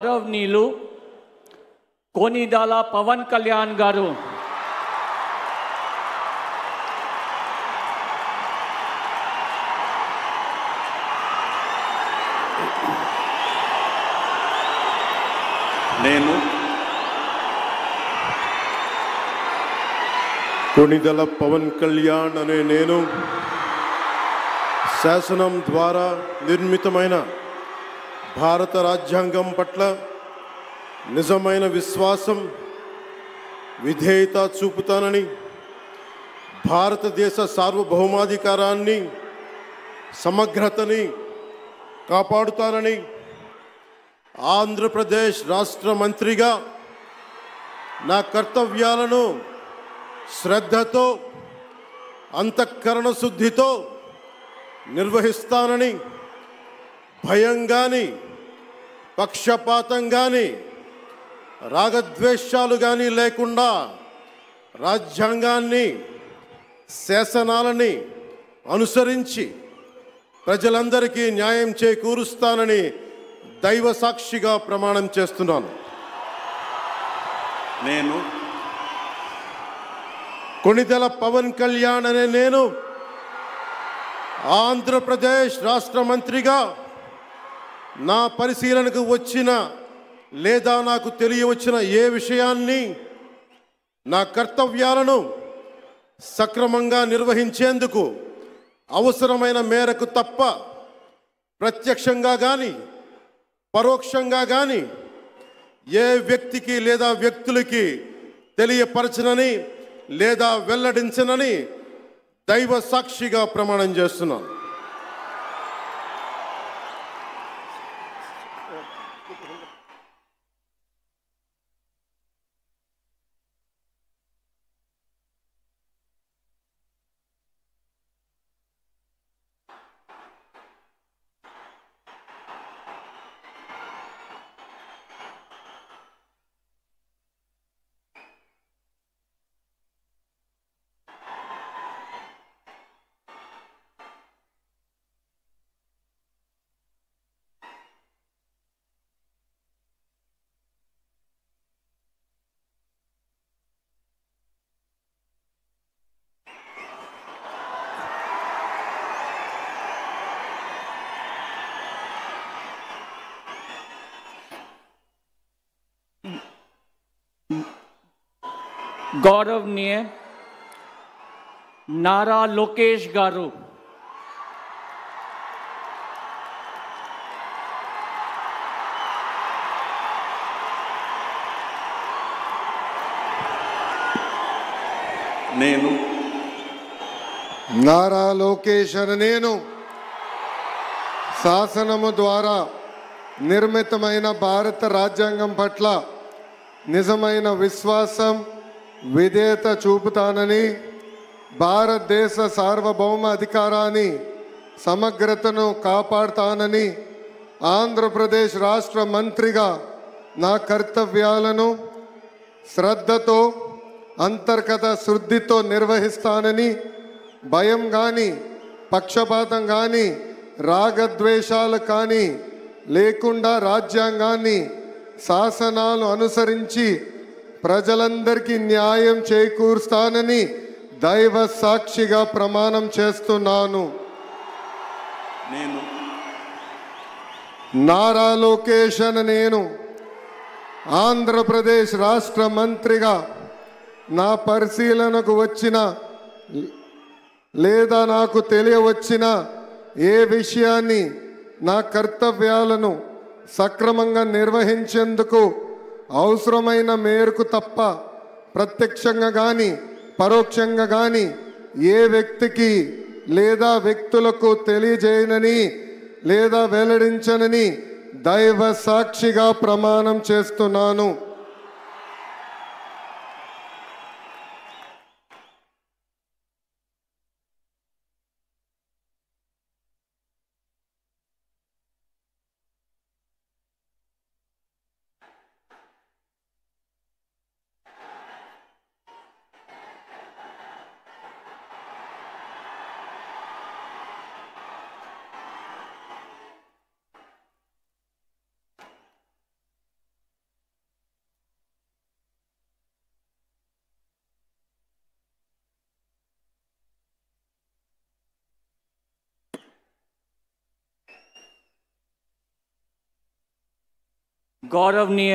గౌరవనీయులు కొనిదెల పవన్ కళ్యాణ్ గారు నేను కొనిదెల పవన్ కళ్యాణ్ అనే నేను శాసనం ద్వారా నిర్మితమైన భారత రాజ్యాంగం పట్ల నిజమైన విశ్వాసం విధేయత చూపుతానని, భారతదేశ సార్వభౌమాధికారాన్ని సమగ్రతని కాపాడుతానని, ఆంధ్రప్రదేశ్ రాష్ట్ర మంత్రిగా నా కర్తవ్యాలను శ్రద్ధతో అంతఃకరణ శుద్ధితో నిర్వహిస్తానని, భయం కానీ పక్షపాతం కానీ రాగద్వేషాలు కానీ లేకుండా రాజ్యాంగాన్ని శాసనాలని అనుసరించి ప్రజలందరికీ న్యాయం చేకూరుస్తానని దైవ సాక్షిగా ప్రమాణం చేస్తున్నాను. నేను కొనిదెల పవన్ కళ్యాణ్ అనే నేను ఆంధ్రప్రదేశ్ రాష్ట్ర మంత్రిగా నా పరిశీలనకు వచ్చిన లేదా నాకు తెలియవచ్చిన ఏ విషయాన్ని నా కర్తవ్యాలను సక్రమంగా నిర్వహించేందుకు అవసరమైన మేరకు తప్ప ప్రత్యక్షంగా కానీ పరోక్షంగా కానీ ఏ వ్యక్తికి లేదా వ్యక్తులకి తెలియపరచనని లేదా వెల్లడించనని దైవ సాక్షిగా ప్రమాణం చేస్తున్నాను. गौरवनीय नारा लोकेश गारू నేను నారా లోకేష్ అనే నేను శాసనము ద్వారా నిర్మితమైన భారత రాజ్యాంగం పట్ల నిజమైన విశ్వాసం విధేయత చూపుతానని, భారతదేశ సార్వభౌమ అధికారాన్ని సమగ్రతను కాపాడుతానని, ఆంధ్రప్రదేశ్ రాష్ట్ర మంత్రిగా నా కర్తవ్యాలను శ్రద్ధతో అంతర్గత శుద్ధితో నిర్వహిస్తానని, భయం కానీ పక్షపాతం కానీ రాగద్వేషాలు కానీ లేకుండా రాజ్యాంగాన్ని శాసనాలు అనుసరించి ప్రజలందరికీ న్యాయం చేకూరుస్తానని దైవ సాక్షిగా ప్రమాణం చేస్తున్నాను. నేను నారా లోకేష్ అనే నేను ఆంధ్రప్రదేశ్ రాష్ట్ర మంత్రిగా నా పరిశీలనకు వచ్చిన లేదా నాకు తెలియవచ్చిన ఏ విషయాన్ని నా కర్తవ్యాలను సక్రమంగా నిర్వహించేందుకు అవసరమైన మేరకు తప్ప ప్రత్యక్షంగా కానీ పరోక్షంగా కానీ ఏ వ్యక్తికి లేదా వ్యక్తులకు తెలియజేయనని లేదా వెల్లడించనని దైవ సాక్షిగా ప్రమాణం చేస్తున్నాను. గౌరవనీయ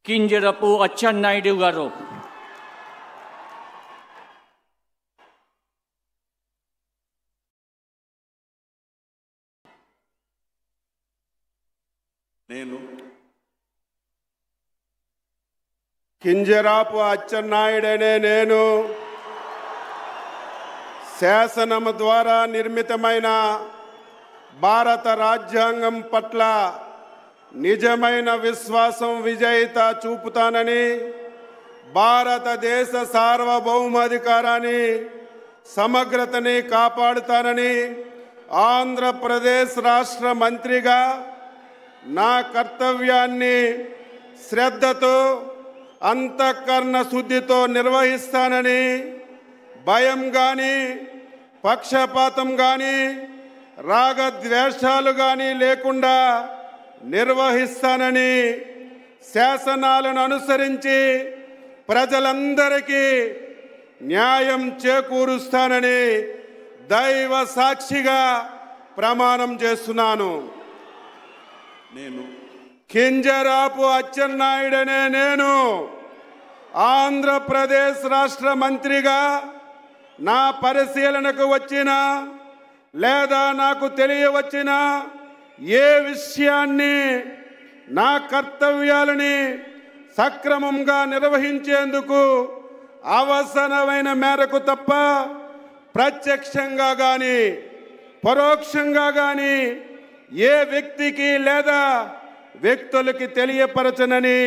కింజరపు అచ్చెన్నాయుడు గారు, నేను కింజరాపు అచ్చెన్నాయుడనే నేను శాసనము ద్వారా నిర్మితమైన భారత రాజ్యాంగం పట్ల నిజమైన విశ్వాసం విజేత చూపుతానని, భారతదేశ సార్వభౌమాధికారాన్ని సమగ్రతని కాపాడుతానని ఆంధ్రప్రదేశ్ రాష్ట్ర మంత్రిగా నా కర్తవ్యాన్ని శ్రద్ధతో అంతఃకరణ శుద్ధితో నిర్వహిస్తానని, భయం కానీ పక్షపాతం కానీ రాగద్వేషాలు కానీ లేకుండా నిర్వహిస్తానని, శాసనాలను అనుసరించి ప్రజలందరికీ న్యాయం చేకూరుస్తానని దైవ సాక్షిగా ప్రమాణం చేస్తున్నాను. నేను కింజరాపు అచ్చెన్నాయుడనే నేను ఆంధ్రప్రదేశ్ రాష్ట్ర మంత్రిగా నా పరిశీలనకు వచ్చిన లేదా నాకు తెలియవచ్చిన ఏ విషయాన్ని నా కర్తవ్యాలని సక్రమంగా నిర్వహించేందుకు అవసరమైన మేరకు తప్ప ప్రత్యక్షంగా కానీ పరోక్షంగా కానీ ఏ వ్యక్తికి లేదా వ్యక్తులకి తెలియపరచనని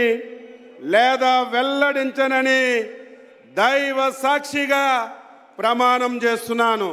లేదా వెల్లడించనని దైవ సాక్షిగా ప్రమాణం చేస్తున్నాను.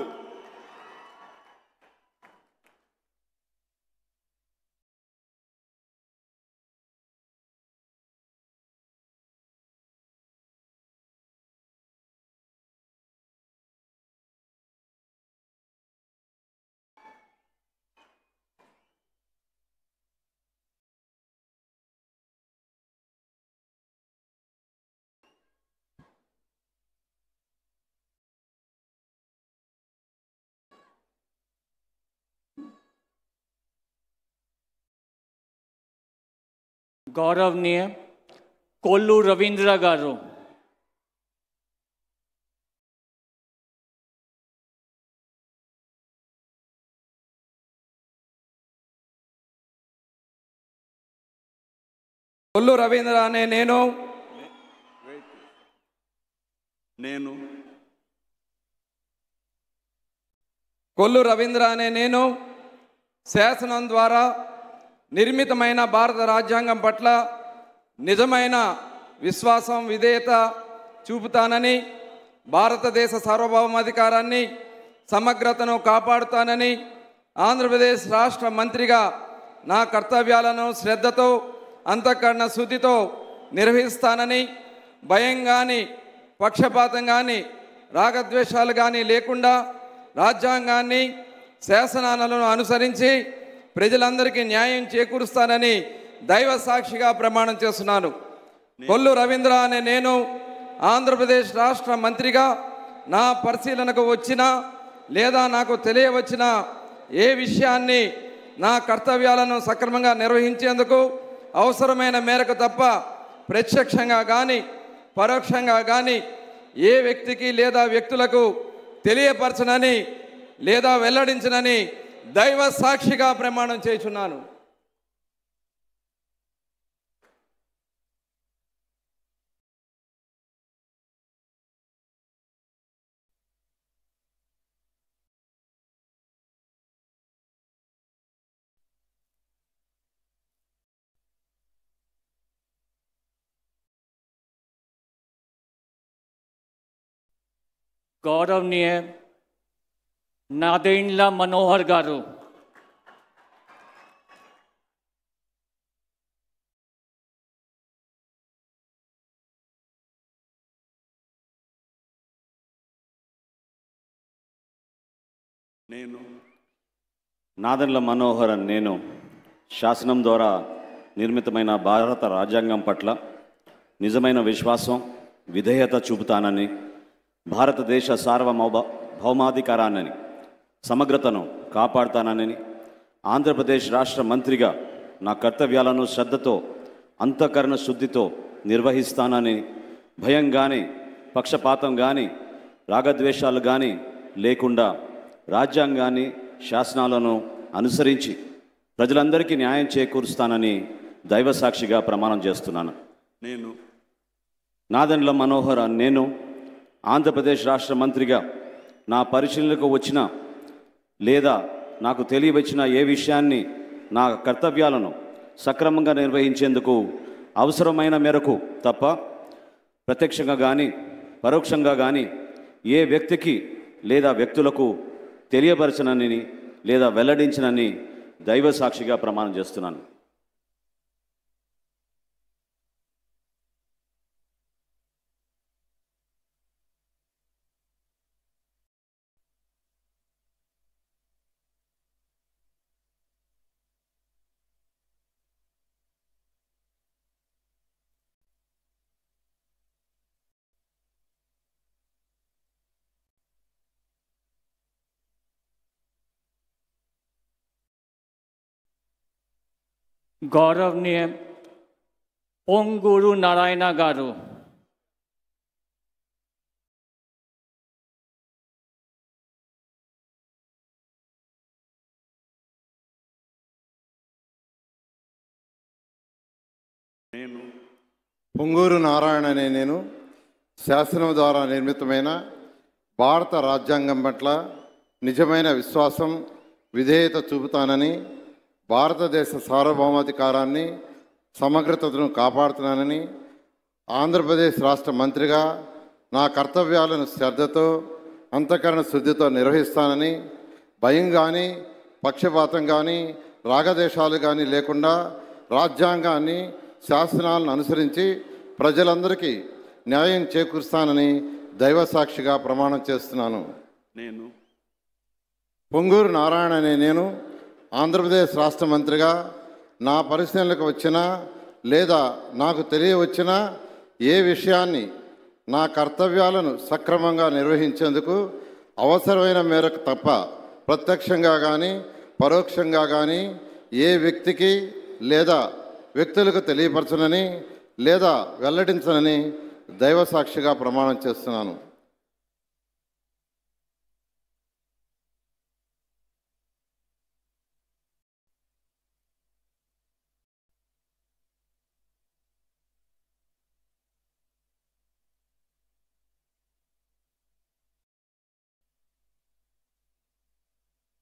గౌరవనీయ కొల్లు రవీంద్ర గారు, కొల్లు రవీంద్ర అనే నేను కొల్లు రవీంద్ర అనే నేను శాసనం ద్వారా నిర్మితమైన భారత రాజ్యాంగం పట్ల నిజమైన విశ్వాసం విధేయత చూపుతానని, భారతదేశ సార్వభౌమాధికారాన్ని సమగ్రతను కాపాడుతానని ఆంధ్రప్రదేశ్ రాష్ట్ర మంత్రిగా నా కర్తవ్యాలను శ్రద్ధతో అంతఃకరణ శుద్ధితో నిర్వహిస్తానని, భయం కానీ పక్షపాతం కానీ రాగద్వేషాలు కానీ లేకుండా రాజ్యాంగాన్ని శాసనాలను అనుసరించి ప్రజలందరికీ న్యాయం చేకూరుస్తానని దైవ సాక్షిగా ప్రమాణం చేస్తున్నాను. కొల్లు రవీంద్ర అనే నేను ఆంధ్రప్రదేశ్ రాష్ట్ర మంత్రిగా నా పరిశీలనకు వచ్చిన లేదా నాకు తెలియవచ్చిన ఏ విషయాన్ని నా కర్తవ్యాలను సక్రమంగా నిర్వహించేందుకు అవసరమైన మేరకు తప్ప ప్రత్యక్షంగా కానీ పరోక్షంగా కానీ ఏ వ్యక్తికి లేదా వ్యక్తులకు తెలియపరచనని లేదా వెల్లడించనని దైవ సాక్షిగా ప్రమాణం చేయుచున్నాను. గౌరవనీయ నాదెండ్ల మనోహర్ గారు, నాదెండ్ల మనోహర్ నేను శాసనం ద్వారా నిర్మితమైన భారత రాజ్యాంగం పట్ల నిజమైన విశ్వాసం విధేయత చూపుతానని, భారతదేశ సార్వభౌమాధికారాన్ని సమగ్రతను కాపాడుతానని ఆంధ్రప్రదేశ్ రాష్ట్ర మంత్రిగా నా కర్తవ్యాలను శ్రద్ధతో అంతఃకరణ శుద్ధితో నిర్వహిస్తానని భయం కానీ పక్షపాతం కానీ రాగద్వేషాలు కానీ లేకుండా రాజ్యాంగాన్ని శాసనాలను అనుసరించి ప్రజలందరికీ న్యాయం చేకూరుస్తానని దైవసాక్షిగా ప్రమాణం చేస్తున్నాను. నేను నాదెండ్ల మనోహర్ నేను ఆంధ్రప్రదేశ్ రాష్ట్ర మంత్రిగా నా పరిశీలనకు వచ్చిన లేదా నాకు తెలియవచ్చిన ఏ విషయాన్ని నా కర్తవ్యాలను సక్రమంగా నిర్వహించేందుకు అవసరమైన మేరకు తప్ప ప్రత్యక్షంగా కానీ పరోక్షంగా కానీ ఏ వ్యక్తికి లేదా వ్యక్తులకు తెలియపరచనని లేదా వెల్లడించనని దైవ సాక్షిగా ప్రమాణం చేస్తున్నాను. गौरवनीय पोंगूरू नारायण गारू, నేను పొంగూరు నారాయణ అనే నేను శాసనం ద్వారా నిర్మితమైన భారత రాజ్యాంగం పట్ల నిజమైన విశ్వాసం విధేయత చూపుతానని, భారతదేశ సార్వభౌమాధికారాన్ని సమగ్రతను కాపాడుతున్నానని, ఆంధ్రప్రదేశ్ రాష్ట్ర మంత్రిగా నా కర్తవ్యాలను శ్రద్ధతో అంతఃకరణ శుద్ధితో నిర్వహిస్తానని, భయం కానీ పక్షపాతం కానీ రాగదేశాలు కానీ లేకుండా రాజ్యాంగాన్ని శాసనాలను అనుసరించి ప్రజలందరికీ న్యాయం చేకూరుస్తానని దైవసాక్షిగా ప్రమాణం చేస్తున్నాను. నేను పొంగూరు నారాయణ అనే నేను ఆంధ్రప్రదేశ్ రాష్ట్ర మంత్రిగా నా పరిశీలనకు వచ్చిన లేదా నాకు తెలియవచ్చిన ఏ విషయాన్ని నా కర్తవ్యాలను సక్రమంగా నిర్వహించేందుకు అవసరమైన మేరకు తప్ప ప్రత్యక్షంగా కానీ పరోక్షంగా కానీ ఏ వ్యక్తికి లేదా వ్యక్తులకు తెలియపరచనని లేదా వెల్లడించనని దైవసాక్షిగా ప్రమాణం చేస్తున్నాను.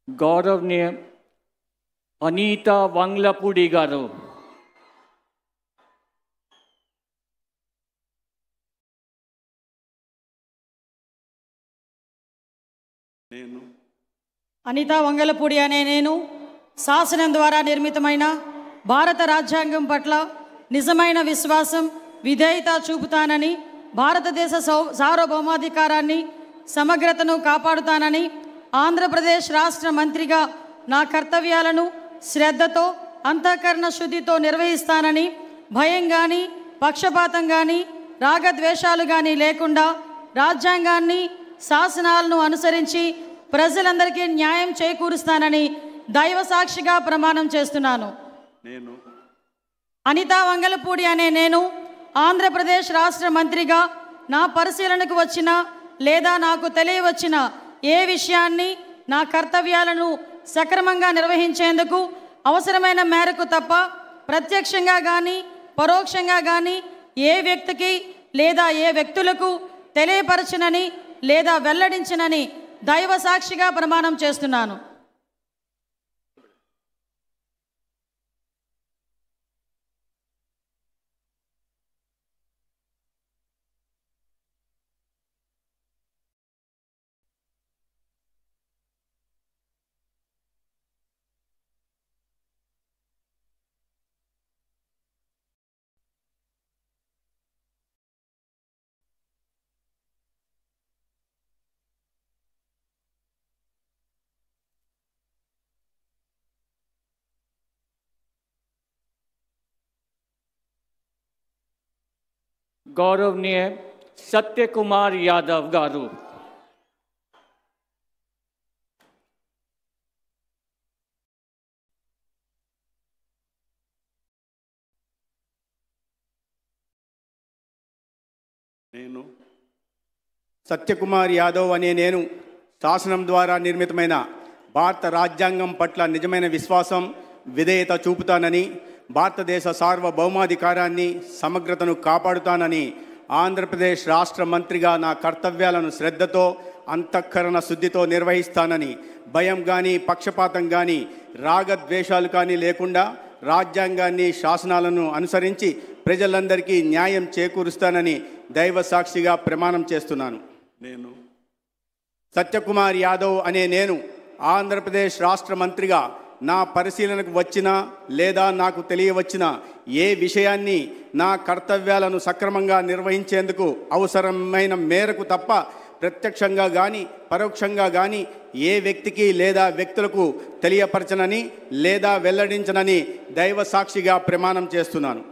गौरवनीय अनीता वांगलापुडी गारू, నేను అనితా వంగలపూడి అనే నేను శాసనం ద్వారా నిర్మితమైన భారత రాజ్యాంగం పట్ల నిజమైన విశ్వాసం విధేయత చూపుతానని, భారతదేశ సార్వభౌమాధికారాన్ని సమగ్రతను కాపాడుతానని, ఆంధ్రప్రదేశ్ రాష్ట్ర మంత్రిగా నా కర్తవ్యాలను శ్రద్ధతో అంతఃకరణ శుద్ధితో నిర్వహిస్తానని, భయం కానీ పక్షపాతం కానీ రాగద్వేషాలు కానీ లేకుండా రాజ్యాంగాన్ని శాసనాలను అనుసరించి ప్రజలందరికీ న్యాయం చేకూరుస్తానని దైవ సాక్షిగా ప్రమాణం చేస్తున్నాను. నేను అనితా వంగలపూడి అనే నేను ఆంధ్రప్రదేశ్ రాష్ట్ర మంత్రిగా నా పరిశీలనకు వచ్చిన లేదా నాకు తెలియవచ్చిన ఏ విషయాన్ని నా కర్తవ్యాలను సక్రమంగా నిర్వహించేందుకు అవసరమైన మేరకు తప్ప ప్రత్యక్షంగా కానీ పరోక్షంగా కానీ ఏ వ్యక్తికి లేదా ఏ వ్యక్తులకు తెలియపరచనని లేదా వెల్లడించనని దైవ సాక్షిగా ప్రమాణం చేస్తున్నాను. गौरवनीय सत्य कुमार यादव गारू, నేను సత్యకుమార్ యాదవ్ అనే నేను శాసనం ద్వారా నిర్మితమైన భారత రాజ్యాంగం పట్ల నిజమైన విశ్వాసం విధేయత చూపుతానని, భారతదేశ సార్వభౌమాధికారాన్ని సమగ్రతను కాపాడుతానని ఆంధ్రప్రదేశ్ రాష్ట్ర మంత్రిగా నా కర్తవ్యాలను శ్రద్ధతో అంతఃకరణ శుద్ధితో నిర్వహిస్తానని, భయం కానీ పక్షపాతం కానీ రాగద్వేషాలు కానీ లేకుండా రాజ్యాంగాన్ని శాసనాలను అనుసరించి ప్రజలందరికీ న్యాయం చేకూరుస్తానని దైవ సాక్షిగా ప్రమాణం చేస్తున్నాను. నేను సత్యకుమార్ యాదవ్ అనే నేను ఆంధ్రప్రదేశ్ రాష్ట్ర మంత్రిగా నా పరిశీలనకు వచ్చిన లేదా నాకు తెలియవచ్చిన ఏ విషయాన్ని నా కర్తవ్యాలను సక్రమంగా నిర్వహించేందుకు అవసరమైన మేరకు తప్ప ప్రత్యక్షంగా కానీ పరోక్షంగా కానీ ఏ వ్యక్తికి లేదా వ్యక్తులకు తెలియపరచనని లేదా వెల్లడించనని దైవ సాక్షిగా ప్రమాణం చేస్తున్నాను.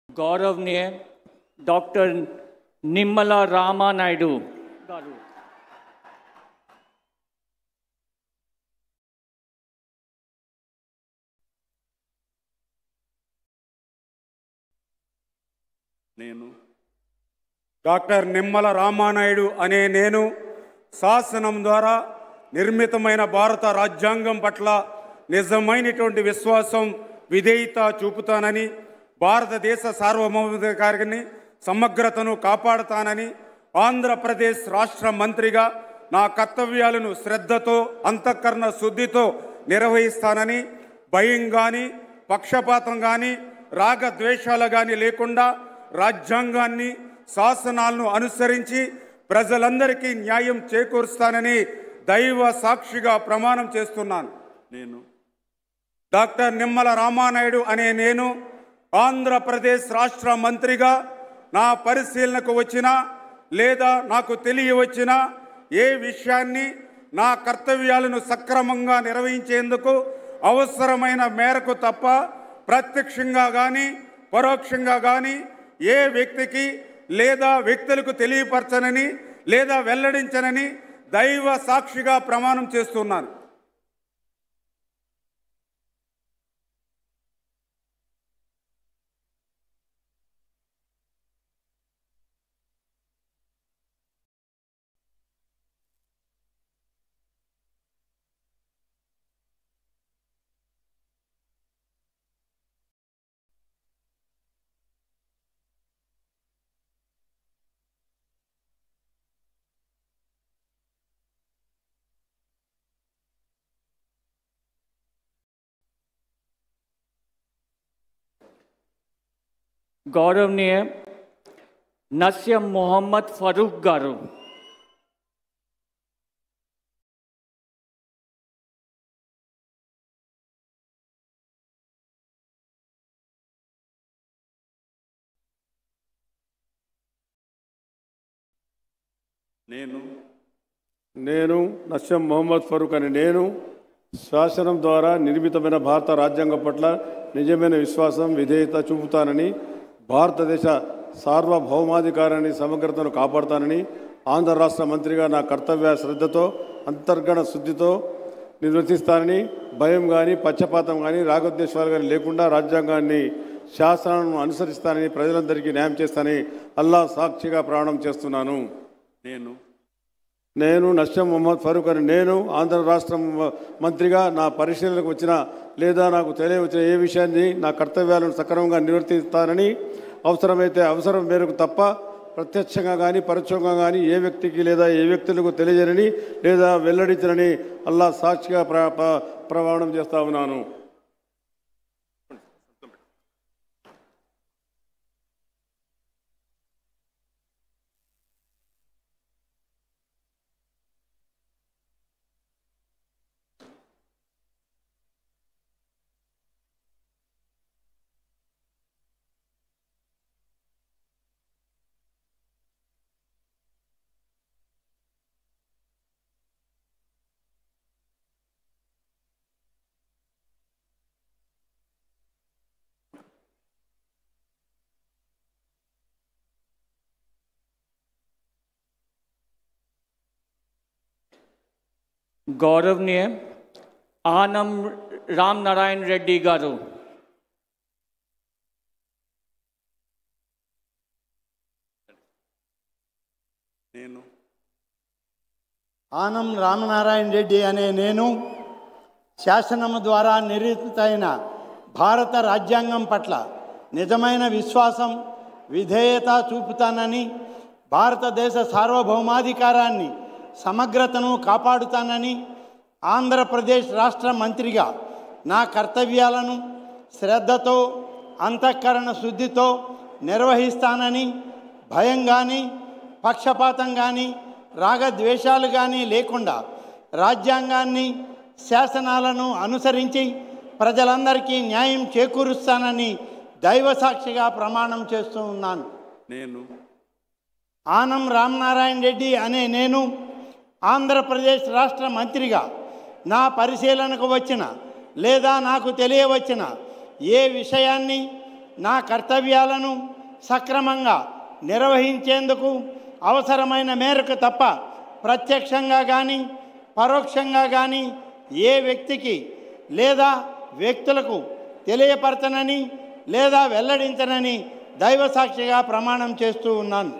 गौरवनीय डॉक्टर निम्मला रामा नायडू गारू నేను డాక్టర్ నిమ్మల రామానాయుడు అనే నేను శాసనం ద్వారా నిర్మితమైన భారత రాజ్యాంగం పట్ల నిజమైనటువంటి విశ్వాసం విధేయత చూపుతానని, భారతదేశ సార్వభౌమాధికారాన్ని సమగ్రతను కాపాడుతానని, ఆంధ్రప్రదేశ్ రాష్ట్ర మంత్రిగా నా కర్తవ్యాలను శ్రద్ధతో అంతఃకరణ శుద్ధితో నిర్వహిస్తానని, భయం కానీ పక్షపాతం కానీ రాగద్వేషాలు కానీ లేకుండా రాజ్యాంగాన్ని శాసనాలను అనుసరించి ప్రజలందరికీ న్యాయం చేకూరుస్తానని దైవ సాక్షిగా ప్రమాణం చేస్తున్నాను. నేను డాక్టర్ నిమ్మల రామానాయుడు అనే నేను ఆంధ్రప్రదేశ్ రాష్ట్ర మంత్రిగా నా పరిశీలనకు వచ్చిన లేదా నాకు తెలియవచ్చిన ఏ విషయాన్ని నా కర్తవ్యాలను సక్రమంగా నిర్వహించేందుకు అవసరమైన మేరకు తప్ప ప్రత్యక్షంగా కానీ పరోక్షంగా కానీ ఏ వ్యక్తికి లేదా వ్యక్తులకు తెలియపరచనని లేదా వెల్లడించనని దైవ సాక్షిగా ప్రమాణం చేస్తున్నాను. गौरवनीय नसीम मोहम्मद फारूक गारू నేను నసీం మొహమ్మద్ ఫరూక్ అని నేను శాసనం ద్వారా నిర్మితమైన భారత రాజ్యాంగం పట్ల నిజమైన విశ్వాసం విధేయత చూపుతానని, భారతదేశ సార్వభౌమాధికారాన్ని సమగ్రతను కాపాడుతానని, ఆంధ్ర రాష్ట్ర మంత్రిగా నా కర్తవ్య శ్రద్ధతో అంతర్గత శుద్ధితో నిర్వర్తిస్తానని, భయం కానీ పక్షపాతం కానీ రాగద్వేషాలు కానీ లేకుండా రాజ్యాంగాన్ని శాసనాలను అనుసరిస్తానని, ప్రజలందరికీ న్యాయం చేస్తానని అల్లా సాక్షిగా ప్రమాణం చేస్తున్నాను. నేను నసీం మొహమ్మద్ ఫరూక్ అని నేను ఆంధ్ర రాష్ట్ర మంత్రిగా నా పరిశీలనకు వచ్చిన లేదా నాకు తెలియవచ్చిన ఏ విషయాన్ని నా కర్తవ్యాలను సక్రమంగా నిర్వర్తిస్తానని, అవసరమైతే అవసరం మేరకు తప్ప ప్రత్యక్షంగా కానీ పరోక్షంగా కానీ ఏ వ్యక్తికి లేదా ఏ వ్యక్తులకు తెలియజేయనని లేదా వెల్లడించనని అల్లా సాక్షిగా ప్రమాణం చేస్తా ఉన్నాను. गौरवनीय आनम राम नारायण रेड्डी गारू, నేను ఆనం రామనారాయణ రెడ్డి అనే నేను శాసనము ద్వారా నిర్మితమైన భారత రాజ్యాంగం పట్ల నిజమైన విశ్వాసం విధేయత చూపుతానని, భారతదేశ సార్వభౌమాధికారాన్ని సమగ్రతను కాపాడుతానని, ఆంధ్రప్రదేశ్ రాష్ట్ర మంత్రిగా నా కర్తవ్యాలను శ్రద్ధతో అంతఃకరణ శుద్ధితో నిర్వహిస్తానని, భయం కానీ పక్షపాతం కానీ రాగద్వేషాలు కానీ లేకుండా రాజ్యాంగాన్ని శాసనాలను అనుసరించి ప్రజలందరికీ న్యాయం చేకూరుస్తానని దైవసాక్షిగా ప్రమాణం చేస్తూ ఉన్నాను. నేను ఆనం రామనారాయణ రెడ్డి అనే నేను ఆంధ్రప్రదేశ్ రాష్ట్ర మంత్రిగా నా పరిశీలనకు వచ్చిన లేదా నాకు తెలియవచ్చిన ఏ విషయాన్ని నా కర్తవ్యాలను సక్రమంగా నిర్వహించేందుకు అవసరమైన మేరకు తప్ప ప్రత్యక్షంగా కానీ పరోక్షంగా కానీ ఏ వ్యక్తికి లేదా వ్యక్తులకు తెలియపరచనని లేదా వెల్లడించనని దైవసాక్షిగా ప్రమాణం చేస్తూ ఉన్నాను.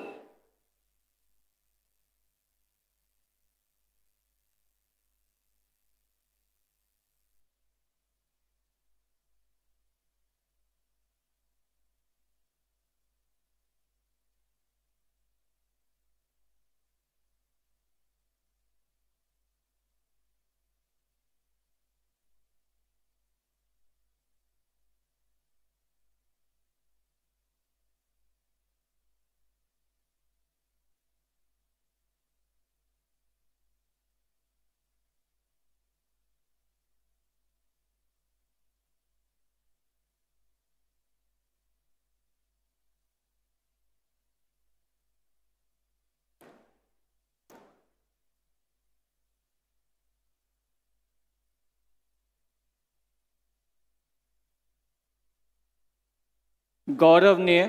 गौरवनीय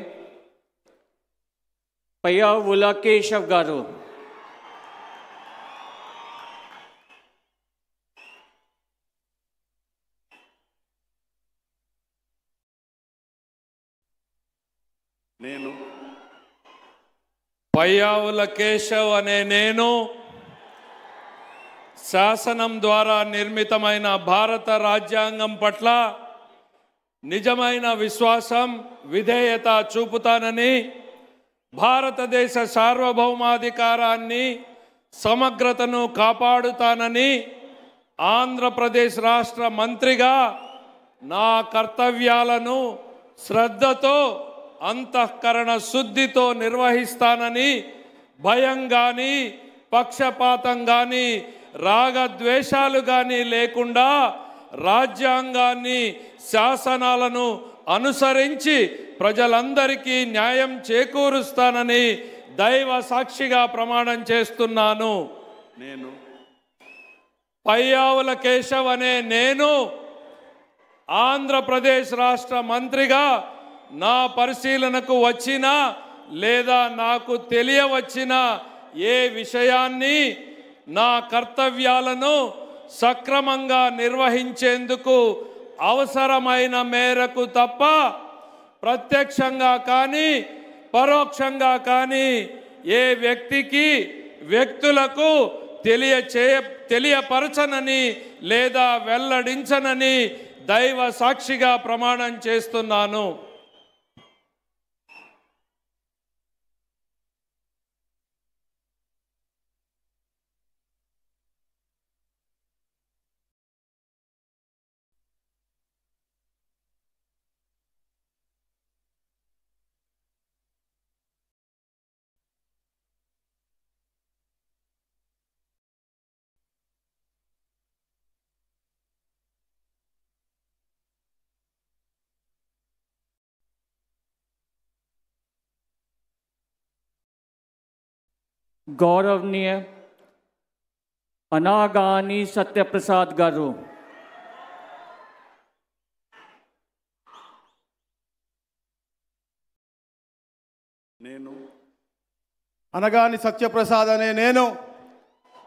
पय्यावुला केशव गारू, నేను పయ్యావుల కేశవ్ అనే నేను శాసనం ద్వారా నిర్మితమైన భారత రాజ్యాంగం పట్ల నిజమైన విశ్వాసం విధేయత చూపుతానని, భారతదేశ సార్వభౌమాధికారాన్ని సమగ్రతను కాపాడుతానని, ఆంధ్రప్రదేశ్ రాష్ట్ర మంత్రిగా నా కర్తవ్యాలను శ్రద్ధతో అంతఃకరణ శుద్ధితో నిర్వహిస్తానని, భయం కానీ పక్షపాతం కానీ రాగద్వేషాలు కానీ లేకుండా రాజ్యాంగాన్ని శాసనాలను అనుసరించి ప్రజలందరికీ న్యాయం చేకూరుస్తానని దైవ సాక్షిగా ప్రమాణం చేస్తున్నాను. నేను పయ్యావుల కేశవ్ అనే నేను ఆంధ్రప్రదేశ్ రాష్ట్ర మంత్రిగా నా పరిశీలనకు వచ్చిన లేదా నాకు తెలియవచ్చిన ఏ విషయాన్ని నా కర్తవ్యాలను సక్రమంగా నిర్వహించేందుకు అవసరమైన మేరకు తప్ప ప్రత్యక్షంగా కానీ పరోక్షంగా కానీ ఏ వ్యక్తికి వ్యక్తులకు తెలియపరచనని లేదా వెల్లడించనని దైవ సాక్షిగా ప్రమాణం చేస్తున్నాను. गौरवनीय अनागानी सत्यप्रसाद गारू, నేను అనగాని సత్యప్రసాద్ అనే నేను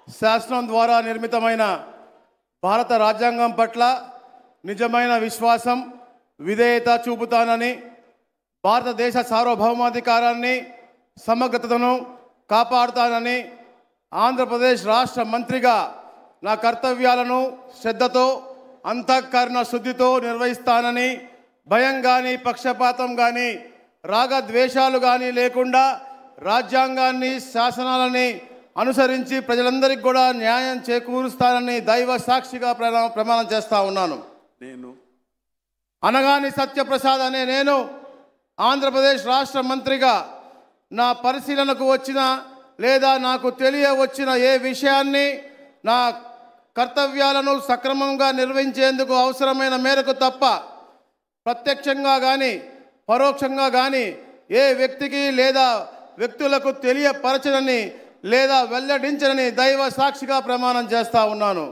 శాసనం ద్వారా నిర్మితమైన భారత రాజ్యాంగం పట్ల నిజమైన విశ్వాసం విధేయత చూపుతానని భారతదేశ సార్వభౌమాధికారాన్ని సమగ్రతను కాపాడుతానని ఆంధ్రప్రదేశ్ రాష్ట్ర మంత్రిగా నా కర్తవ్యాలను శ్రద్ధతో అంతఃకరణ శుద్ధితో నిర్వహిస్తానని భయం కానీ పక్షపాతం కానీ రాగద్వేషాలు కానీ లేకుండా రాజ్యాంగాన్ని శాసనాలని అనుసరించి ప్రజలందరికీ కూడా న్యాయం చేకూరుస్తానని దైవ సాక్షిగా ప్రమాణం చేస్తా ఉన్నాను. నేను అనగాని సత్యప్రసాద్ అనే నేను ఆంధ్రప్రదేశ్ రాష్ట్ర మంత్రిగా నా పరిశీలనకు వచ్చిన లేదా నాకు తెలియవచ్చిన ఏ విషయాన్ని నా కర్తవ్యాలను సక్రమంగా నిర్వహించేందుకు అవసరమైన మేరకు తప్ప ప్రత్యక్షంగా కానీ పరోక్షంగా కానీ ఏ వ్యక్తికి లేదా వ్యక్తులకు తెలియపరచనని లేదా వెల్లడించనని దైవ సాక్షిగా ప్రమాణం చేస్తా ఉన్నాను.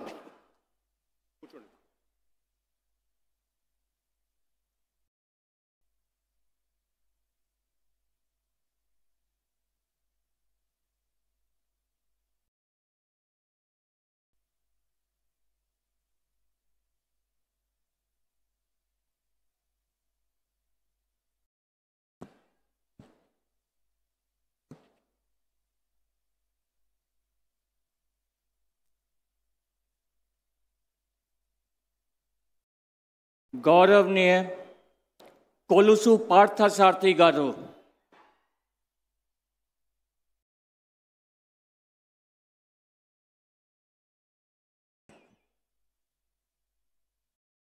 गौरवनीय कोलुसु पार्थसारथी गारू,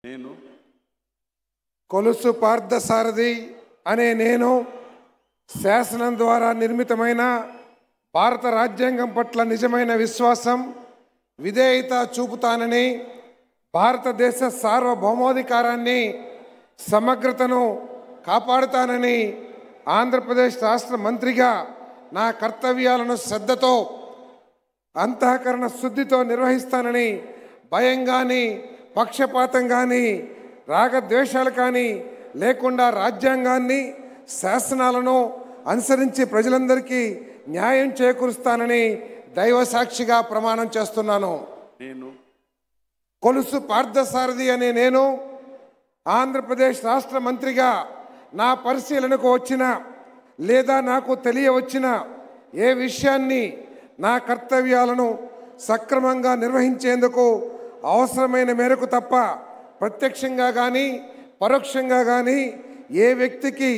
నేను కొలుసు పార్థసారథి అనే నేను శాసనం ద్వారా నిర్మితమైన భారత రాజ్యాంగం పట్ల నిజమైన విశ్వాసం విధేయత చూపుతానని భారతదేశ సార్వభౌమాధికారాన్ని సమగ్రతను కాపాడుతానని ఆంధ్రప్రదేశ్ రాష్ట్ర మంత్రిగా నా కర్తవ్యాలను శ్రద్ధతో అంతఃకరణ శుద్ధితో నిర్వహిస్తానని భయం కానీ పక్షపాతం కానీ రాగద్వేషాలు కానీ లేకుండా రాజ్యాంగాన్ని శాసనాలను అనుసరించి ప్రజలందరికీ న్యాయం చేకూరుస్తానని దైవ సాక్షిగా ప్రమాణం చేస్తున్నాను. నేను కొలుసు పార్థసారథి అనే నేను ఆంధ్రప్రదేశ్ రాష్ట్ర మంత్రిగా నా పరిశీలనకు వచ్చిన లేదా నాకు తెలియవచ్చిన ఏ విషయాన్ని నా కర్తవ్యాలను సక్రమంగా నిర్వహించేందుకు అవసరమైన మేరకు తప్ప ప్రత్యక్షంగా కానీ పరోక్షంగా కానీ ఏ వ్యక్తికి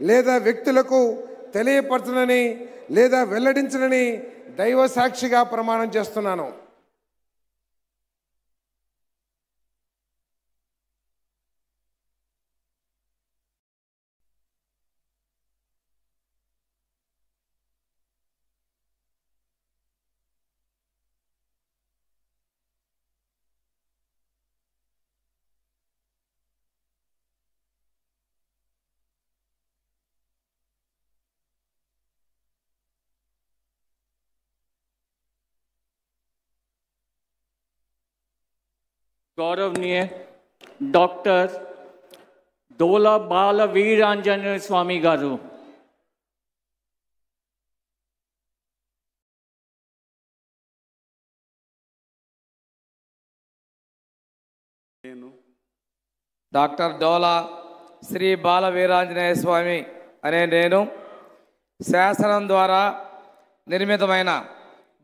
లేదా వ్యక్తులకు తెలియపరచనని లేదా వెల్లడించనని దైవ సాక్షిగా ప్రమాణం చేస్తున్నాను. गौरवनीय डॉक्टर डोला बाल वीरांजनेय स्वामी गारू, నేను డాక్టర్ డోలా శ్రీ బాల వీరాంజనేయ స్వామి అనే నేను శాసనం ద్వారా నిర్మితమైన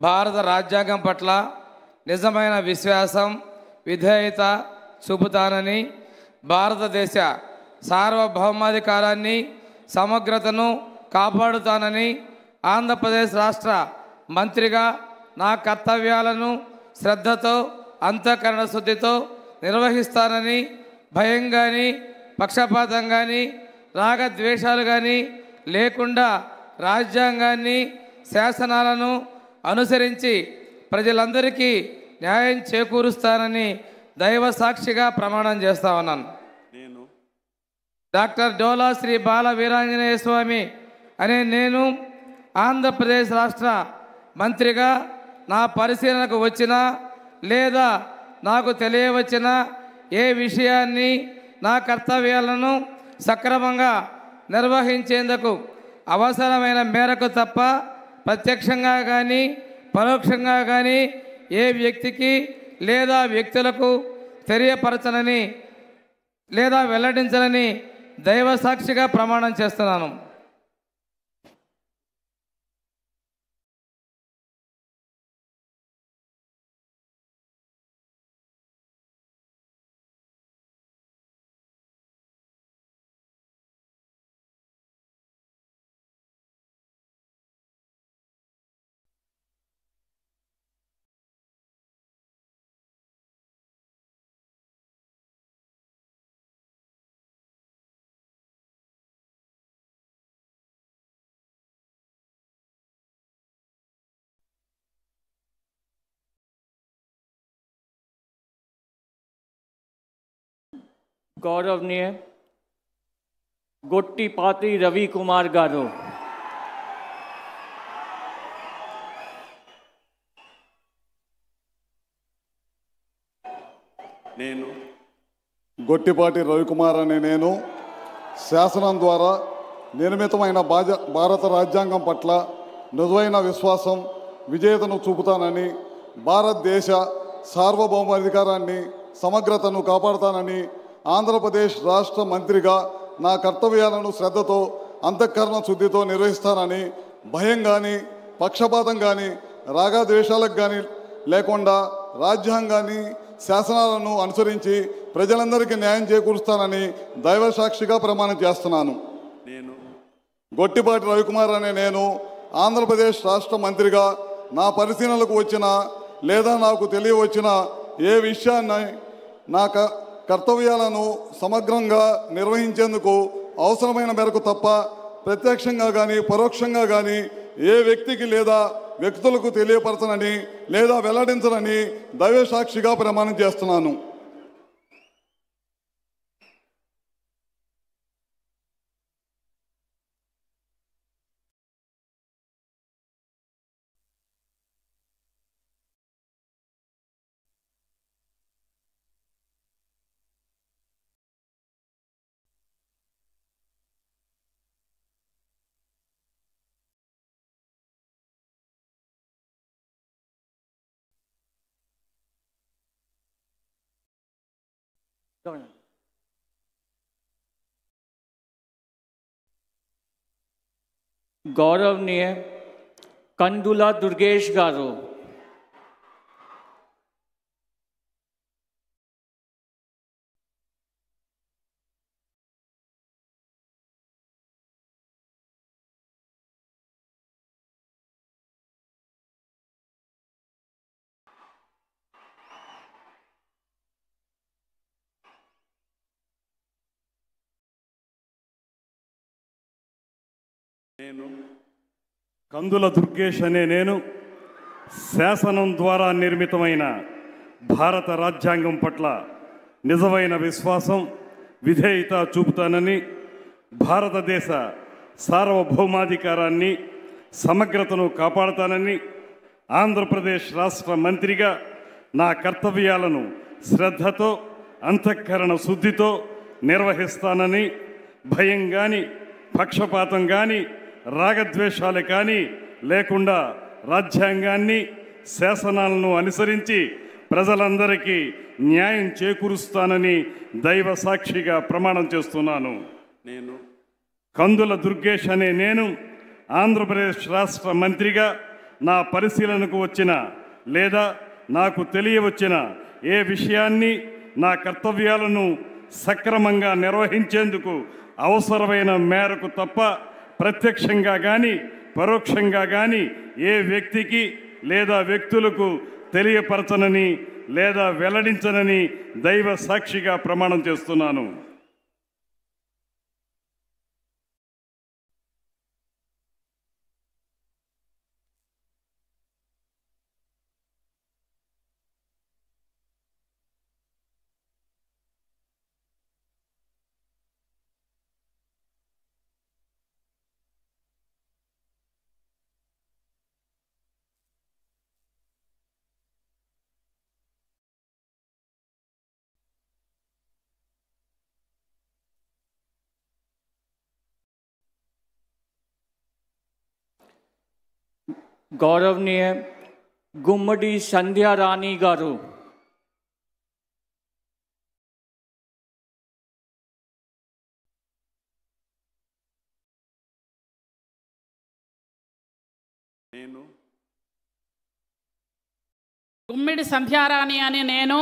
భారత రాజ్యాంగం పట్ల నిజమైన విశ్వాసం విధేయత చూపుతానని భారతదేశ సార్వభౌమాధికారాన్ని సమగ్రతను కాపాడుతానని ఆంధ్రప్రదేశ్ రాష్ట్ర మంత్రిగా నా కర్తవ్యాలను శ్రద్ధతో అంతఃకరణ శుద్ధితో నిర్వహిస్తానని భయం కానీ పక్షపాతం కానీ రాగద్వేషాలు కానీ లేకుండా రాజ్యాంగాన్ని శాసనాలను అనుసరించి ప్రజలందరికీ న్యాయం చేకూరుస్తానని దైవ సాక్షిగా ప్రమాణం చేస్తా ఉన్నాను. నేను డాక్టర్ డోలా శ్రీ బాల వీరాంజనేయ స్వామి అనే నేను ఆంధ్రప్రదేశ్ రాష్ట్ర మంత్రిగా నా పరిశీలనకు వచ్చిన లేదా నాకు తెలియవచ్చిన ఏ విషయాన్ని నా కర్తవ్యాలను సక్రమంగా నిర్వహించేందుకు అవసరమైన మేరకు తప్ప ప్రత్యక్షంగా కానీ పరోక్షంగా కానీ ఏ వ్యక్తికి లేదా వ్యక్తులకు తెలియపరచనని లేదా వెల్లడించనని దైవ సాక్షిగా ప్రమాణం చేస్తున్నాను. गौरवनीय गोट्टीपाती रवि कुमार गारू, నేను గొట్టిపాటి రవికుమార్ అనే నేను శాసనం ద్వారా నిర్మితమైన భారత రాజ్యాంగం పట్ల నిజమైన విశ్వాసం విజేతను చూపుతానని, భారతదేశ సార్వభౌమాధికారాన్ని సమగ్రతను కాపాడుతానని, ఆంధ్రప్రదేశ్ రాష్ట్ర మంత్రిగా నా కర్తవ్యాలను శ్రద్ధతో అంతఃకరణ శుద్ధితో నిర్వహిస్తానని, భయం కానీ పక్షపాతం కానీ రాగద్వేషాలకు కానీ లేకుండా రాజ్యాంగాన్ని శాసనాలను అనుసరించి ప్రజలందరికీ న్యాయం చేకూరుస్తానని దైవ సాక్షిగా ప్రమాణం చేస్తున్నాను. నేను గొట్టిపాటి రవికుమార్ అనే నేను ఆంధ్రప్రదేశ్ రాష్ట్ర మంత్రిగా నా పరిశీలనలకు వచ్చిన లేదా నాకు తెలియవచ్చిన ఏ విషయాన్ని నా కర్తవ్యాలను సమగ్రంగా నిర్వహించేందుకు అవసరమైన మేరకు తప్ప ప్రత్యక్షంగా కానీ పరోక్షంగా కానీ ఏ వ్యక్తికి లేదా వ్యక్తులకు తెలియపరచనని లేదా వెల్లడించనని దైవ సాక్షిగా ప్రమాణం చేస్తున్నాను. गौरवनीय कंदुला दुर्गेश गारू, నేను కందుల దుర్గేష్ అనే నేను శాసనం ద్వారా నిర్మితమైన భారత రాజ్యాంగం పట్ల నిజమైన విశ్వాసం విధేయత చూపుతానని, భారతదేశ సార్వభౌమాధికారాన్ని సమగ్రతను కాపాడుతానని, ఆంధ్రప్రదేశ్ రాష్ట్ర మంత్రిగా నా కర్తవ్యాలను శ్రద్ధతో అంతఃకరణ శుద్ధితో నిర్వహిస్తానని, భయం కానీ పక్షపాతం కానీ రాగద్వేషాలు కానీ లేకుండా రాజ్యాంగాన్ని శాసనాలను అనుసరించి ప్రజలందరికీ న్యాయం చేకూరుస్తానని దైవ సాక్షిగా ప్రమాణం చేస్తున్నాను. నేను కందుల దుర్గేష్ అనే నేను ఆంధ్రప్రదేశ్ రాష్ట్ర మంత్రిగా నా పరిశీలనకు వచ్చిన లేదా నాకు తెలియవచ్చిన ఏ విషయాన్ని నా కర్తవ్యాలను సక్రమంగా నిర్వహించేందుకు అవసరమైన మేరకు తప్ప ప్రత్యక్షంగా కానీ పరోక్షంగా కానీ ఏ వ్యక్తికి లేదా వ్యక్తులకు తెలియపరచనని లేదా వెల్లడించనని దైవ సాక్షిగా ప్రమాణం చేస్తున్నాను. गौरवनीय గుమ్మడి సంధ్యారాణి గారు. నేను గుమ్మిడి సంధ్యారాణి అనే నేను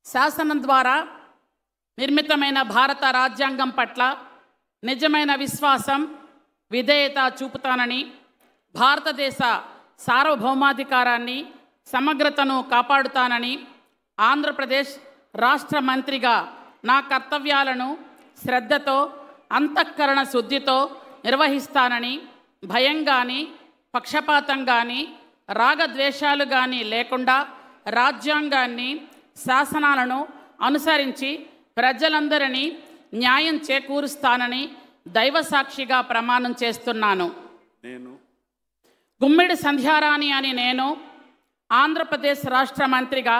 శాసనం ద్వారా నిర్మితమైన భారత రాజ్యాంగం పట్ల నిజమైన విశ్వాసం విధేయత చూపుతానని, భారతదేశ సార్వభౌమాధికారాన్ని సమగ్రతను కాపాడుతానని, ఆంధ్రప్రదేశ్ రాష్ట్ర మంత్రిగా నా కర్తవ్యాలను శ్రద్ధతో అంతఃకరణ శుద్ధితో నిర్వహిస్తానని, భయం కానీ పక్షపాతం కానీ రాగద్వేషాలు కానీ లేకుండా రాజ్యాంగాన్ని శాసనాలను అనుసరించి ప్రజలందరినీ న్యాయం చేకూరుస్తానని దైవసాక్షిగా ప్రమాణం చేస్తున్నాను. నేను గుమ్మిడి సంధ్యారాణి అని నేను ఆంధ్రప్రదేశ్ రాష్ట్ర మంత్రిగా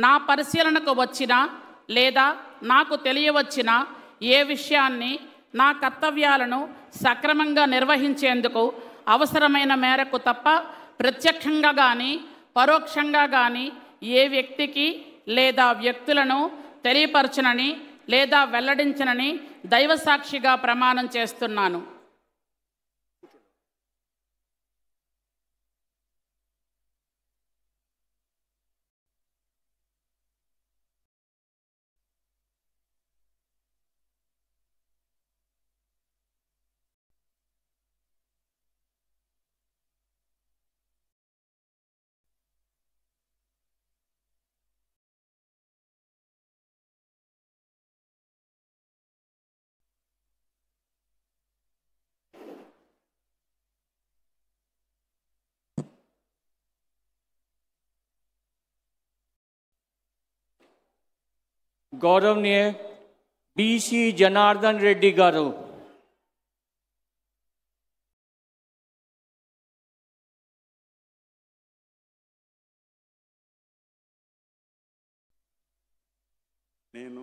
నా పరిశీలనకు వచ్చిన లేదా నాకు తెలియవచ్చిన ఏ విషయాన్ని నా కర్తవ్యాలను సక్రమంగా నిర్వహించేందుకు అవసరమైన మేరకు తప్ప ప్రత్యక్షంగా కానీ పరోక్షంగా కానీ ఏ వ్యక్తికి లేదా వ్యక్తులను తెలియపరచనని లేదా వెల్లడించనని దైవసాక్షిగా ప్రమాణం చేస్తున్నాను. गौरवनीय बीसी जनार्दन रेड्डी गारू. నేను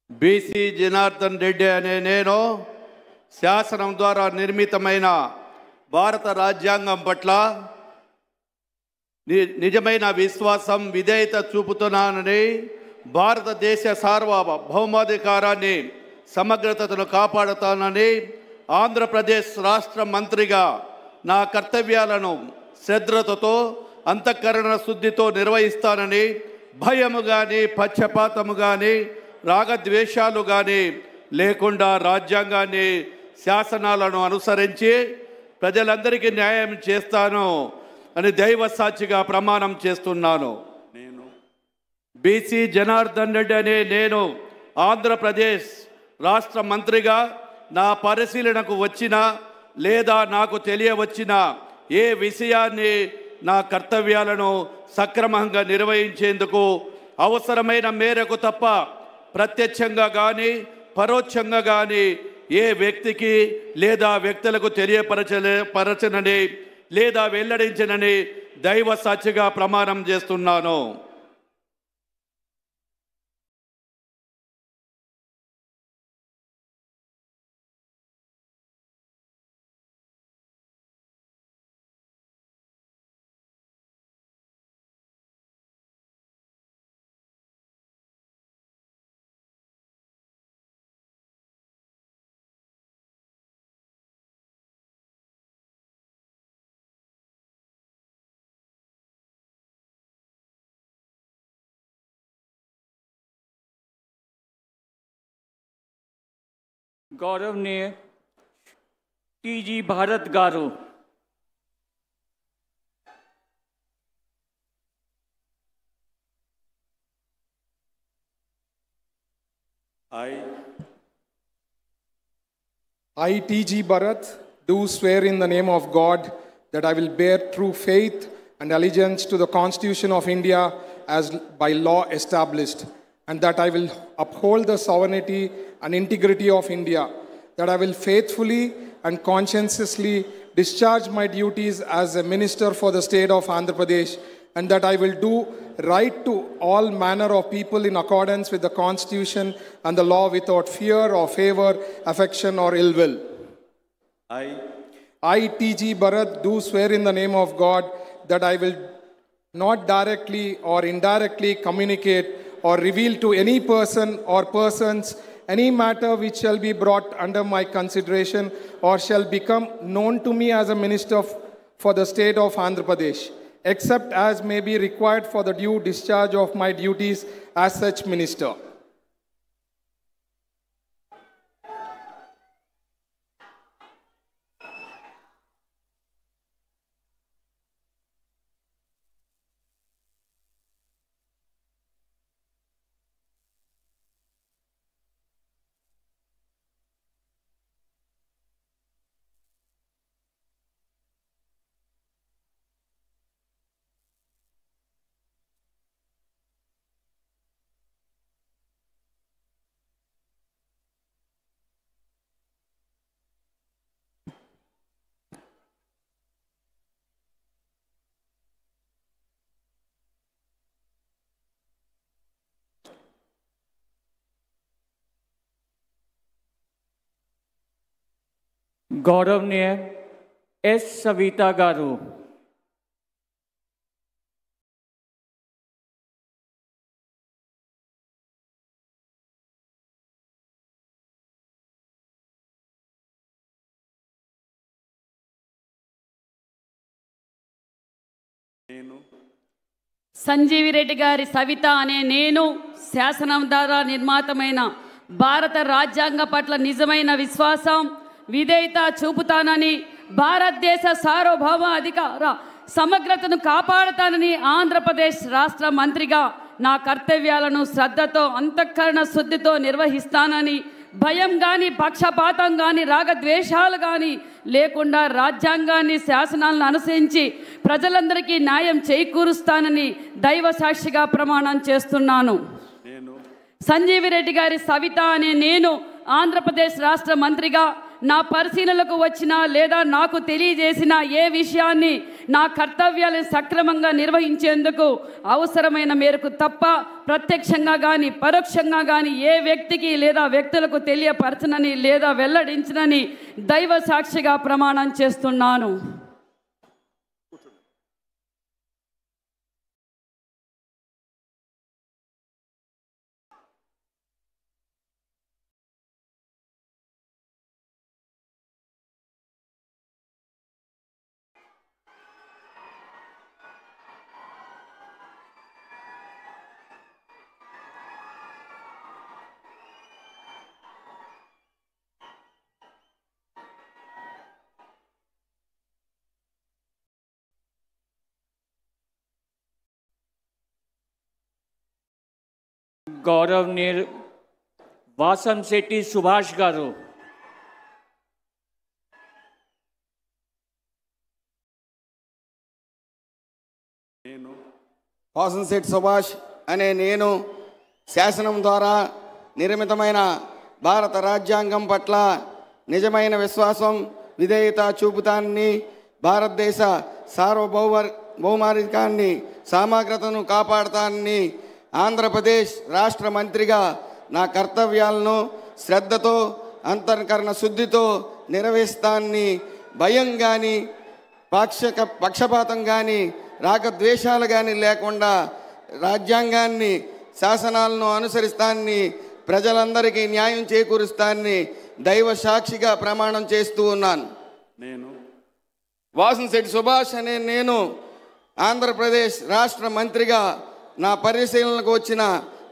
బీసీ జనార్దన్ రెడ్డి అనే నేను శాసనం ద్వారా నిర్మితమైన భారత రాజ్యాంగం పట్ల నిజమైన విశ్వాసం విధేయత చూపుతున్నానని, భారతదేశ సార్వభౌమాధికారాన్ని సమగ్రతను కాపాడుతానని, ఆంధ్రప్రదేశ్ రాష్ట్ర మంత్రిగా నా కర్తవ్యాలను శ్రద్ధతో అంతఃకరణ శుద్ధితో నిర్వహిస్తానని, భయము కానీ పక్షపాతము కానీ రాగద్వేషాలు కానీ లేకుండా రాజ్యాంగాన్ని శాసనాలను అనుసరించి ప్రజలందరికీ న్యాయం చేస్తాను అని దైవ సాక్షిగా ప్రమాణం చేస్తున్నాను. నేను బీసీ జనార్దన్ రెడ్డి అనే నేను ఆంధ్రప్రదేశ్ రాష్ట్ర మంత్రిగా నా పరిశీలనకు వచ్చిన లేదా నాకు తెలియవచ్చిన ఏ విషయాన్ని నా కర్తవ్యాలను సక్రమంగా నిర్వహించేందుకు అవసరమైన మేరకు తప్ప ప్రత్యక్షంగా కానీ పరోక్షంగా కానీ ఏ వ్యక్తికి లేదా వ్యక్తులకు తెలియపరచనని లేదా వెల్లడించనని దైవ సాక్షిగా ప్రమాణం చేస్తున్నాను. गौरवनीय टीजी भारत गारू. I, T.G. Bharat, do swear in the name of God that I will bear true faith and allegiance to the Constitution of India as by law established, and that I will uphold the sovereignty and integrity of India, that I will faithfully and conscientiously discharge my duties as a minister for the state of Andhra Pradesh, and that I will do right to all manner of people in accordance with the Constitution and the law without fear or favor, affection or ill will. I, T.G. Bharat, do swear in the name of God that I will not directly or indirectly communicate or reveal to any person or persons any matter which shall be brought under my consideration or shall become known to me as a minister for the state of Andhra Pradesh, except as may be required for the due discharge of my duties as such minister. गौरवनीय S Savita गारू। సంజీవి రెడ్డి గారి సవిత అనే నేను శాసనం ద్వారా నిర్మాతమైన భారత రాజ్యాంగ పట్ల నిజమైన విశ్వాసం విధేయత చూపుతానని భారతదేశ సార్వభౌమ అధికార సమగ్రతను కాపాడుతానని ఆంధ్రప్రదేశ్ రాష్ట్ర మంత్రిగా నా కర్తవ్యాలను శ్రద్ధతో అంతఃకరణ శుద్ధితో నిర్వహిస్తానని భయం కానీ పక్షపాతం కానీ రాగద్వేషాలు కానీ లేకుండా రాజ్యాంగాన్ని శాసనాలను అనుసరించి ప్రజలందరికీ న్యాయం చేకూరుస్తానని దైవ సాక్షిగా ప్రమాణం చేస్తున్నాను. సంజీవి రెడ్డి గారి సవిత అనే నేను ఆంధ్రప్రదేశ్ రాష్ట్ర మంత్రిగా నా పరిశీలనకు వచ్చిన లేదా నాకు తెలియజేసిన ఏ విషయాన్ని నా కర్తవ్యాలను సక్రమంగా నిర్వహించేందుకు అవసరమైన మేరకు తప్ప ప్రత్యక్షంగా కానీ పరోక్షంగా కానీ ఏ వ్యక్తికి లేదా వ్యక్తులకు తెలియపరచనని లేదా వెల్లడించనని దైవ సాక్షిగా ప్రమాణం చేస్తున్నాను. गौरवनीय वासम शेट्टी सुभाष गारू। వాసంశెట్టి సుభాష్ అనే నేను శాసనం ద్వారా నిర్మితమైన భారత రాజ్యాంగం పట్ల నిజమైన విశ్వాసం విధేయత చూపుతానని భారతదేశ సార్వభౌమాధికారాన్ని సమగ్రతను కాపాడుతానని ఆంధ్రప్రదేశ్ రాష్ట్ర మంత్రిగా నా కర్తవ్యాలను శ్రద్ధతో అంతఃకరణ శుద్ధితో నిర్వహిస్తానని భయం కానీ పక్షపాతం కానీ రాగద్వేషాలు కానీ లేకుండా రాజ్యాంగాన్ని శాసనాలను అనుసరిస్తానని ప్రజలందరికీ న్యాయం చేకూరుస్తానని దైవ సాక్షిగా ప్రమాణం చేస్తూ ఉన్నాను. వాసంశెట్టి సుభాష్ అనే నేను ఆంధ్రప్రదేశ్ రాష్ట్ర మంత్రిగా నా పరిశీలనకు వచ్చిన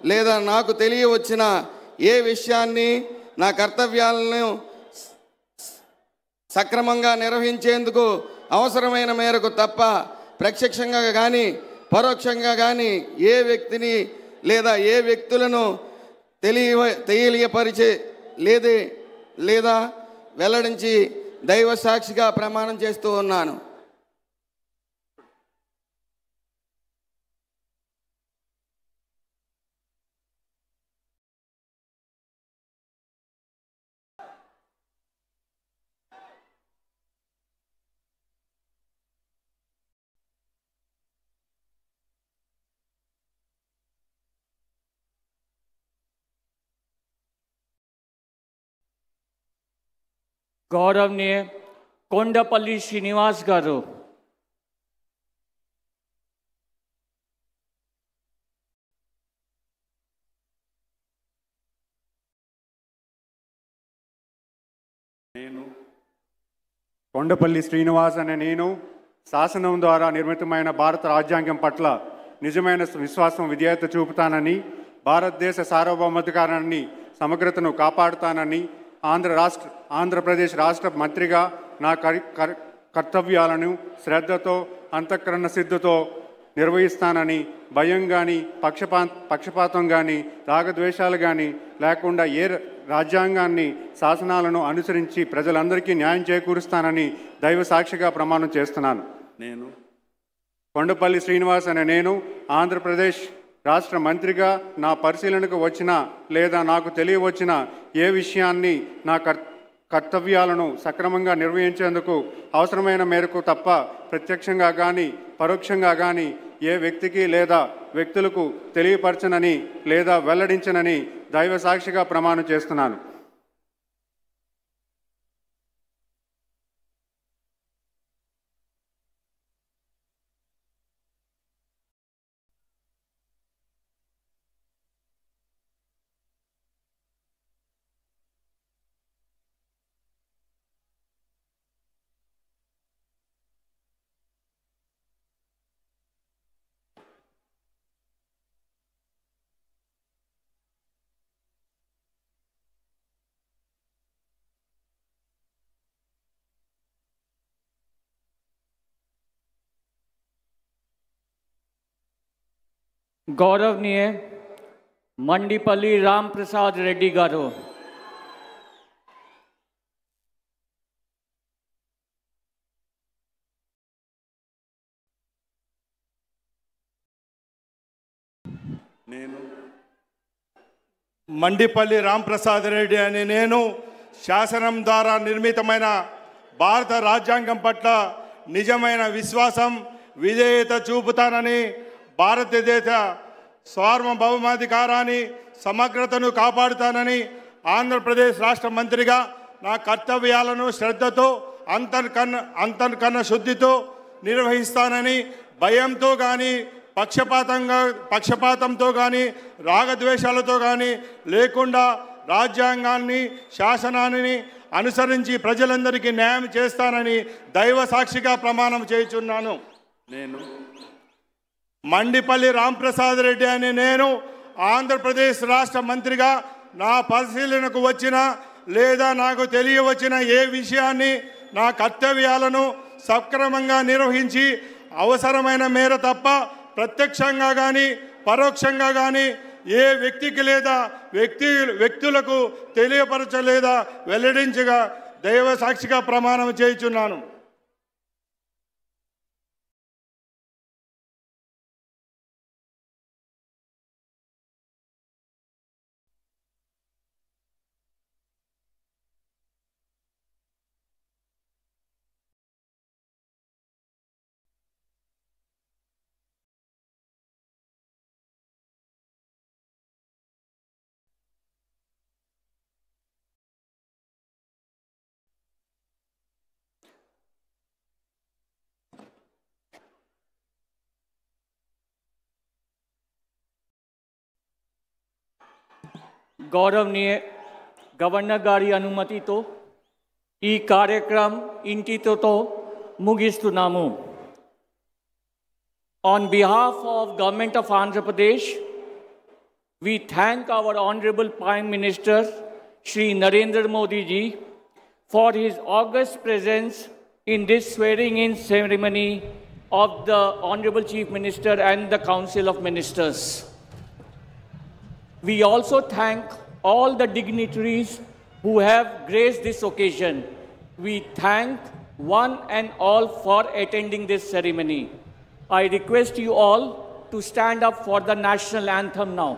లేదా నాకు తెలియవచ్చిన ఏ విషయాన్ని నా కర్తవ్యాలను సక్రమంగా నిర్వహించేందుకు అవసరమైన మేరకు తప్ప ప్రత్యక్షంగా కానీ పరోక్షంగా కానీ ఏ వ్యక్తిని లేదా ఏ వ్యక్తులను తెలియపరిచే లేదా వెల్లడించి దైవ సాక్షిగా ప్రమాణం చేస్తూ ఉన్నాను. गौरवनीय कोंडपल्ली श्रीनिवास गारू। నేను కొండపల్లి శ్రీనివాస్ అనే నేను శాసనం ద్వారా నిర్మితమైన భారత రాజ్యాంగం పట్ల నిజమైన విశ్వాసం విధేయత చూపుతానని, భారతదేశ సార్వభౌమాధికారాన్ని సమగ్రతను కాపాడుతానని, ఆంధ్రప్రదేశ్ రాష్ట్ర మంత్రిగా నా కర్తవ్యాలను శ్రద్ధతో అంతఃకరణ సిద్ధతో నిర్వహిస్తానని, భయం కానీ పక్షపాతం కానీ రాగద్వేషాలు కానీ లేకుండా రాజ్యాంగాన్ని శాసనాలను అనుసరించి ప్రజలందరికీ న్యాయం చేకూరుస్తానని దైవ సాక్షిగా ప్రమాణం చేస్తున్నాను. నేను కొండపల్లి శ్రీనివాస్ అనే నేను ఆంధ్రప్రదేశ్ రాష్ట్ర మంత్రిగా నా పరిశీలనకు వచ్చిన లేదా నాకు తెలియవచ్చిన ఏ విషయాన్ని నా కర్తవ్యాలను సక్రమంగా నిర్వహించేందుకు అవసరమైన మేరకు తప్ప ప్రత్యక్షంగా కానీ పరోక్షంగా కానీ ఏ వ్యక్తికి లేదా వ్యక్తులకు తెలియపరచనని లేదా వెల్లడించనని దైవ సాక్షిగా ప్రమాణం చేస్తున్నాను. గౌరవనీయ మండిపల్లి రామ్ ప్రసాద్ రెడ్డి గారు. నేను మండిపల్లి రాంప్రసాద్ రెడ్డి అనే నేను శాసనం ద్వారా నిర్మితమైన భారత రాజ్యాంగం పట్ల నిజమైన విశ్వాసం విధేయత చూపుతానని, భారతదేశ సార్వభౌమాధికారాన్ని సమగ్రతను కాపాడుతానని, ఆంధ్రప్రదేశ్ రాష్ట్ర మంత్రిగా నా కర్తవ్యాలను శ్రద్ధతో అంతర్కన్న శుద్ధితో నిర్వహిస్తానని, భయంతో కానీ పక్షపాతంతో కానీ రాగద్వేషాలతో కానీ లేకుండా రాజ్యాంగాన్ని శాసనాన్ని అనుసరించి ప్రజలందరికీ న్యాయం చేస్తానని దైవ సాక్షిగా ప్రమాణం చేయుచున్నాను. నేను మండిపల్లి రాంప్రసాద్ రెడ్డి అనే నేను ఆంధ్రప్రదేశ్ రాష్ట్ర మంత్రిగా నా పరిశీలనకు వచ్చిన లేదా నాకు తెలియవచ్చిన ఏ విషయాన్ని నా కర్తవ్యాలను సక్రమంగా నిర్వహించి అవసరమైన మేర తప్ప ప్రత్యక్షంగా కానీ పరోక్షంగా కానీ ఏ వ్యక్తికి లేదా వ్యక్తులకు తెలియపరచలేదా వెల్లడించగా దైవ సాక్షిగా ప్రమాణం చేయుచున్నాను. గౌరవనీయ గవర్నర్ గారి అనుమతితో ఈ కార్యక్రమం ఇంటితో ముగిస్తున్నాము. On behalf of Government of Andhra Pradesh, we thank our Honorable Prime Minister Shri Narendra Modi ji for his august presence in this swearing-in ceremony of the Honorable Chief Minister and the Council of Ministers. We also thank all the dignitaries who have graced this occasion. We thank one and all for attending this ceremony. I request you all to stand up for the national anthem now.